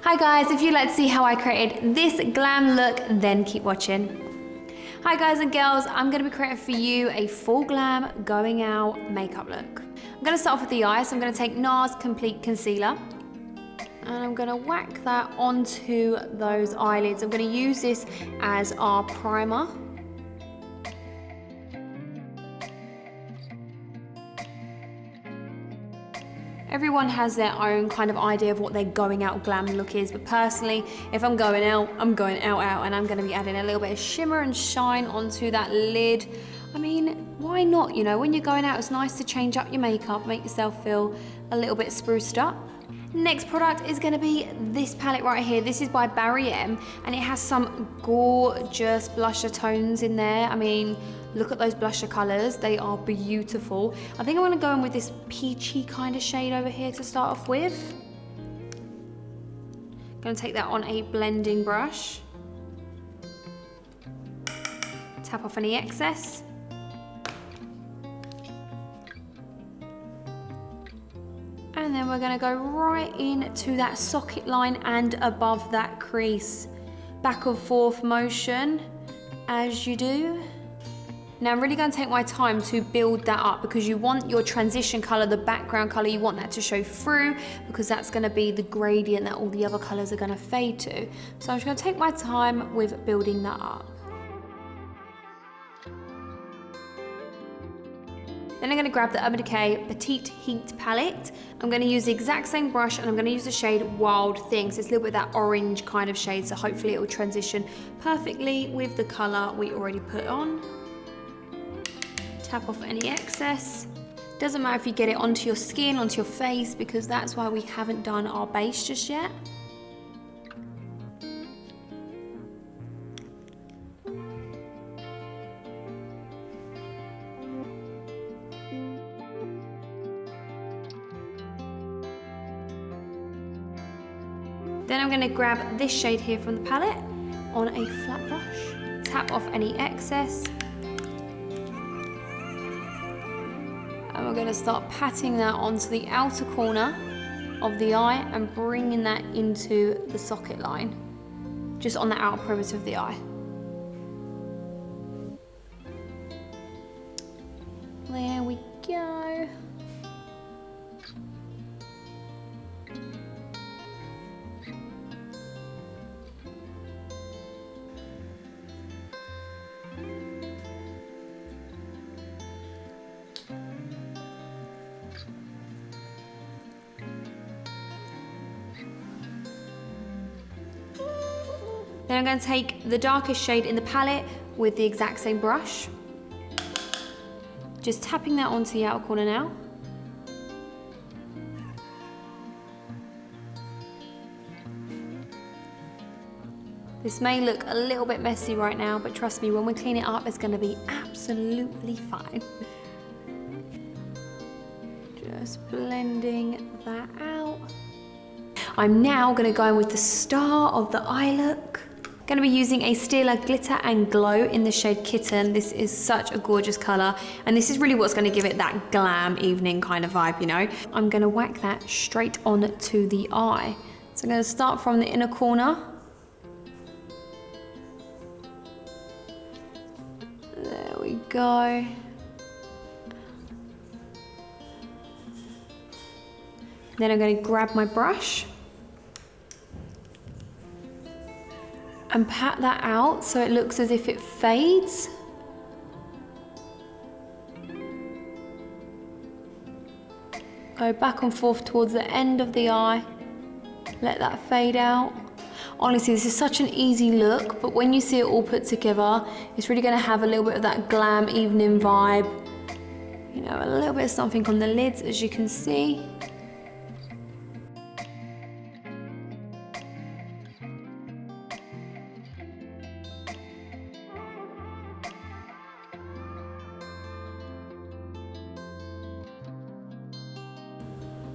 Hi guys, if you'd like to see how I created this glam look, then keep watching. Hi guys and girls, I'm going to be creating for you a full glam going out makeup look. I'm going to start off with the eyes, so I'm going to take NARS Complete Concealer and I'm going to whack that onto those eyelids. I'm going to use this as our primer. Everyone has their own kind of idea of what their going out glam look is, but personally, if I'm going out, I'm going out, and I'm gonna be adding a little bit of shimmer and shine onto that lid. I mean, why not? You know, when you're going out, it's nice to change up your makeup, make yourself feel a little bit spruced up. Next product is gonna be this palette right here. This is by BAREPRO, and it has some gorgeous blusher tones in there. I mean, look at those blusher colors, they are beautiful. I think I'm gonna go in with this peachy kind of shade over here to start off with. Gonna take that on a blending brush. Tap off any excess. And then we're gonna go right into that socket line and above that crease. Back and forth motion, as you do. Now I'm really going to take my time to build that up because you want your transition color, the background color, you want that to show through because that's going to be the gradient that all the other colors are going to fade to. So I'm just going to take my time with building that up. Then I'm going to grab the Urban Decay Petite Heat palette. I'm going to use the exact same brush and I'm going to use the shade Wild Thing. So it's a little bit of that orange kind of shade, so hopefully it will transition perfectly with the color we already put on. Tap off any excess. Doesn't matter if you get it onto your skin, onto your face, because that's why we haven't done our base just yet. Then I'm going to grab this shade here from the palette on a flat brush. Tap off any excess. And we're going to start patting that onto the outer corner of the eye and bringing that into the socket line, just on the outer perimeter of the eye. There we go. Then I'm going to take the darkest shade in the palette with the exact same brush. Just tapping that onto the outer corner now. This may look a little bit messy right now, but trust me, when we clean it up, it's going to be absolutely fine. Just blending that out. I'm now going to go in with the star of the eye look. Going to be using a Stila Glitter and Glow in the shade Kitten. This is such a gorgeous color, and this is really what's going to give it that glam evening kind of vibe, you know. I'm going to whack that straight on to the eye. So I'm going to start from the inner corner. There we go. Then I'm going to grab my brush and pat that out so it looks as if it fades. Go back and forth towards the end of the eye. Let that fade out. Honestly, this is such an easy look, but when you see it all put together, it's really going to have a little bit of that glam evening vibe. You know, a little bit of something on the lids, as you can see.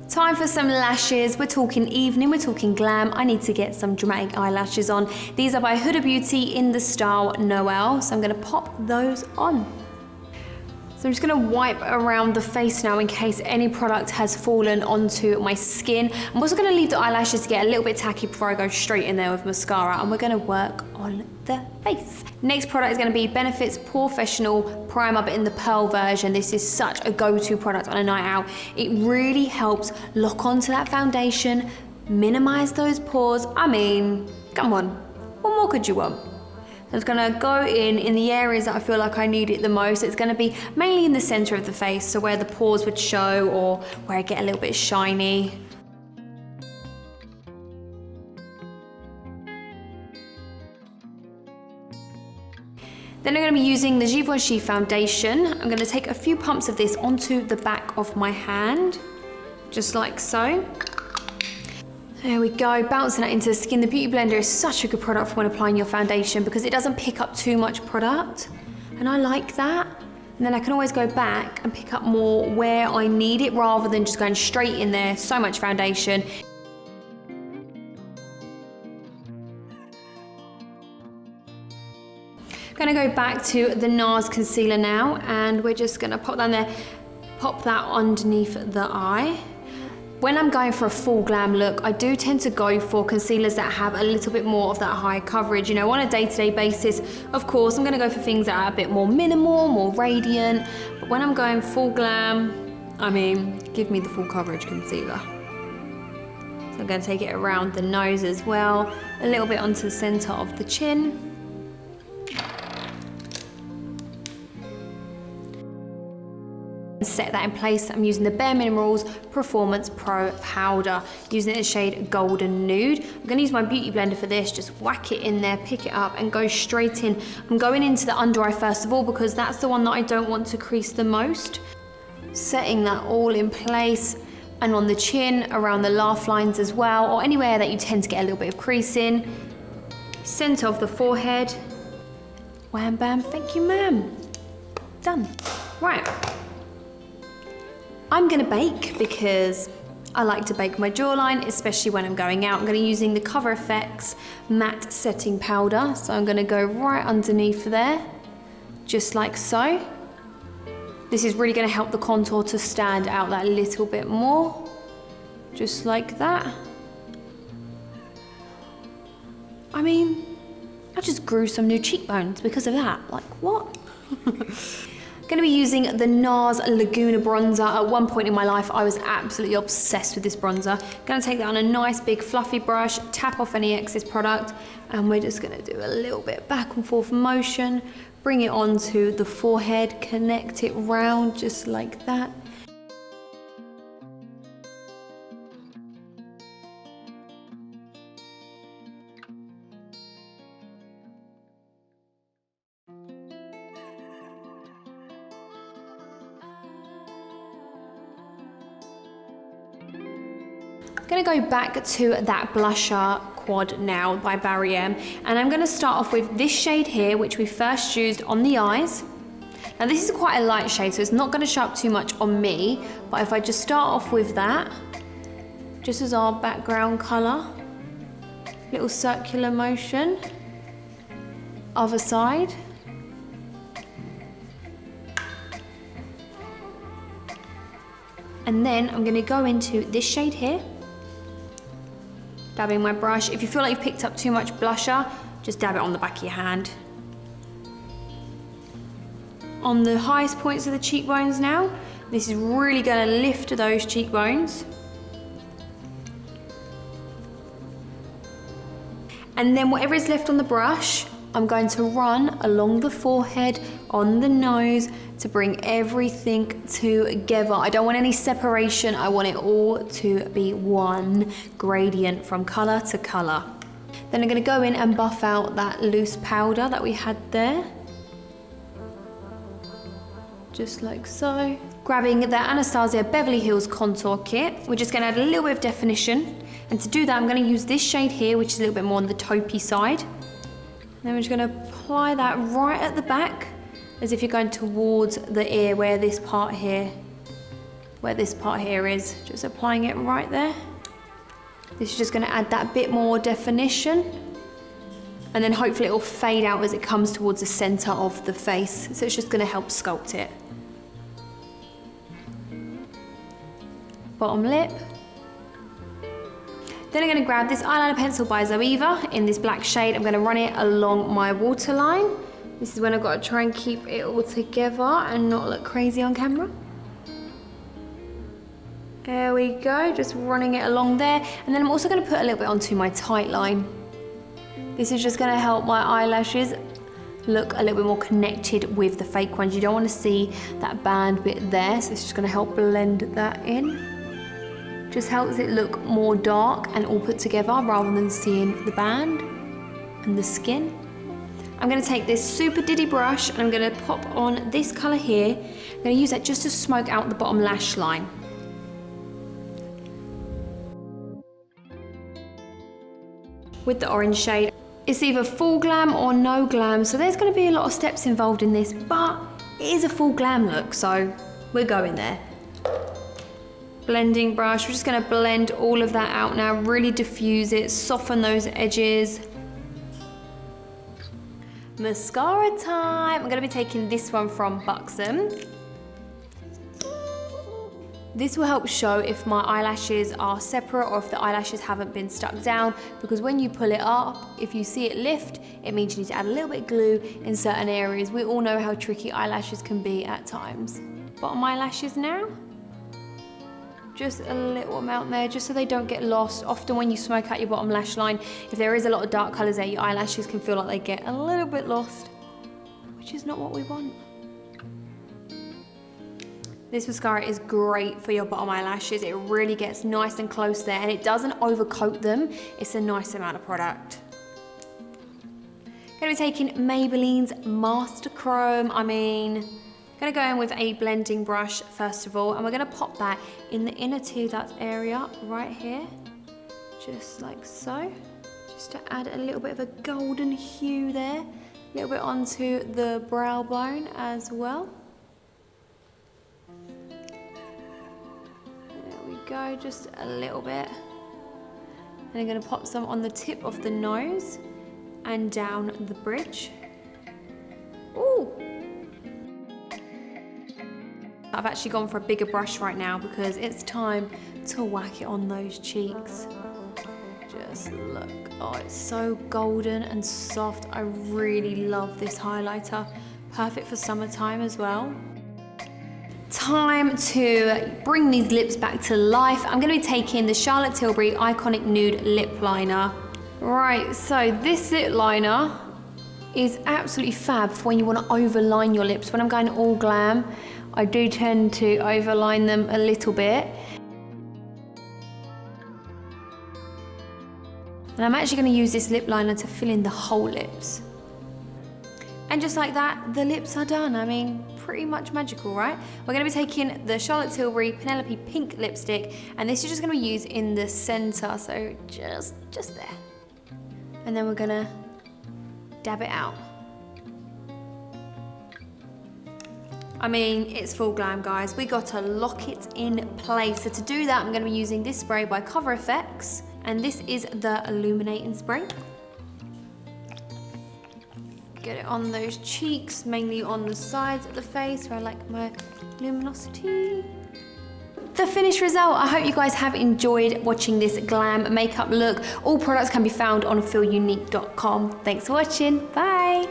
Time for some lashes. We're talking evening, we're talking glam. I need to get some dramatic eyelashes on. These are by Huda Beauty in the style Noel, so I'm gonna pop those on. So I'm just gonna wipe around the face now in case any product has fallen onto my skin. I'm also gonna leave the eyelashes to get a little bit tacky before I go straight in there with mascara, and we're gonna work on the face. Next product is gonna be Benefit's POREfessional Primer, but in the Pearl version. This is such a go-to product on a night out. It really helps lock onto that foundation, minimize those pores. I mean, come on, what more could you want? I'm just gonna go in the areas that I feel like I need it the most. It's gonna be mainly in the center of the face, so where the pores would show or where I get a little bit shiny. Then I'm gonna be using the Givenchy foundation. I'm gonna take a few pumps of this onto the back of my hand, just like so. There we go, bouncing that into the skin. The Beauty Blender is such a good product for when applying your foundation because it doesn't pick up too much product, and I like that. And then I can always go back and pick up more where I need it rather than just going straight in there, so much foundation. Gonna go back to the NARS concealer now, and we're just gonna pop down there, pop that underneath the eye. When I'm going for a full glam look, I do tend to go for concealers that have a little bit more of that high coverage. You know, on a day-to-day basis, of course, I'm gonna go for things that are a bit more minimal, more radiant. But when I'm going full glam, I mean, give me the full coverage concealer. So I'm gonna take it around the nose as well, a little bit onto the center of the chin. Set that in place. I'm using the bareMinerals Performance Pro Powder, using it in the shade Golden Nude. I'm going to use my Beauty Blender for this, just whack it in there, pick it up and go straight in. I'm going into the under eye first of all because that's the one that I don't want to crease the most. Setting that all in place, and on the chin, around the laugh lines as well, or anywhere that you tend to get a little bit of creasing. Center of the forehead. Wham bam, thank you ma'am. Done. Right. I'm gonna bake because I like to bake my jawline, especially when I'm going out. I'm gonna be using the Cover FX matte setting powder. So I'm gonna go right underneath there, just like so. This is really gonna help the contour to stand out that little bit more, just like that. I mean, I just grew some new cheekbones because of that. Like, what? Going to be using the NARS Laguna bronzer. At one point in my life, I was absolutely obsessed with this bronzer. Going to take that on a nice big fluffy brush, tap off any excess product, and we're just going to do a little bit back and forth motion, bring it onto the forehead, connect it round just like that. I'm going to go back to that blusher quad now by BAREM, and I'm going to start off with this shade here, which we first used on the eyes. Now this is quite a light shade, so it's not going to show up too much on me, but if I just start off with that, just as our background colour, little circular motion, other side. And then I'm going to go into this shade here, dabbing my brush. If you feel like you've picked up too much blusher, just dab it on the back of your hand. On the highest points of the cheekbones now, this is really going to lift those cheekbones. And then whatever is left on the brush, I'm going to run along the forehead, on the nose, to bring everything together. I don't want any separation. I want it all to be one gradient from color to color. Then I'm going to go in and buff out that loose powder that we had there. Just like so. Grabbing the Anastasia Beverly Hills Contour Kit. We're just going to add a little bit of definition. And to do that, I'm going to use this shade here, which is a little bit more on the taupey side. Then we're just going to apply that right at the back, as if you're going towards the ear where this part here is. Just applying it right there. This is just going to add that bit more definition. And then hopefully it will fade out as it comes towards the center of the face. So it's just going to help sculpt it. bottom lip. Then I'm going to grab this eyeliner pencil by Zoeva in this black shade. I'm going to run it along my waterline. This is when I've got to try and keep it all together and not look crazy on camera. There we go, just running it along there. And then I'm also going to put a little bit onto my tight line. This is just going to help my eyelashes look a little bit more connected with the fake ones. You don't want to see that band bit there, so it's just going to help blend that in. Just helps it look more dark and all put together rather than seeing the band and the skin. I'm going to take this super diddy brush and I'm going to pop on this colour here. I'm going to use that just to smoke out the bottom lash line. With the orange shade. It's either full glam or no glam, so there's going to be a lot of steps involved in this, but it is a full glam look, so we're going there. Blending brush, we're just going to blend all of that out now, really diffuse it, soften those edges. Mascara time! I'm going to be taking this one from BUXOM. This will help show if my eyelashes are separate or if the eyelashes haven't been stuck down, because when you pull it up, if you see it lift, it means you need to add a little bit of glue in certain areas. We all know how tricky eyelashes can be at times. Bottom eyelashes now. Just a little amount there, just so they don't get lost. Often when you smoke out your bottom lash line, if there is a lot of dark colours there, your eyelashes can feel like they get a little bit lost, which is not what we want. This mascara is great for your bottom eyelashes. It really gets nice and close there and it doesn't overcoat them. It's a nice amount of product. Gonna be taking Maybelline's Master Chrome. Gonna go in with a blending brush first of all, and we're gonna pop that in the inner tear duct area right here. Just like so. Just to add a little bit of a golden hue there. A little bit onto the brow bone as well. Go just a little bit, and I'm going to pop some on the tip of the nose and down the bridge. Ooh! I've actually gone for a bigger brush right now because it's time to whack it on those cheeks. Just look, oh, it's so golden and soft. I really love this highlighter. Perfect for summertime as well. Time to bring these lips back to life. I'm going to be taking the Charlotte Tilbury Iconic Nude Lip Liner. Right, so this lip liner is absolutely fab for when you want to overline your lips. When I'm going all glam, I do tend to overline them a little bit. And I'm actually going to use this lip liner to fill in the whole lips. And just like that, the lips are done. Pretty much magical, right? We're going to be taking the Charlotte Tilbury Penelope Pink lipstick, and this is just going to be used in the center, so just there. And then we're going to dab it out. It's full glam, guys. We got to lock it in place. So to do that, I'm going to be using this spray by POREfessional, and this is the illuminating spray. Get it on those cheeks, mainly on the sides of the face where I like my luminosity. The finished result. I hope you guys have enjoyed watching this glam makeup look. All products can be found on Feelunique.com. Thanks for watching. Bye.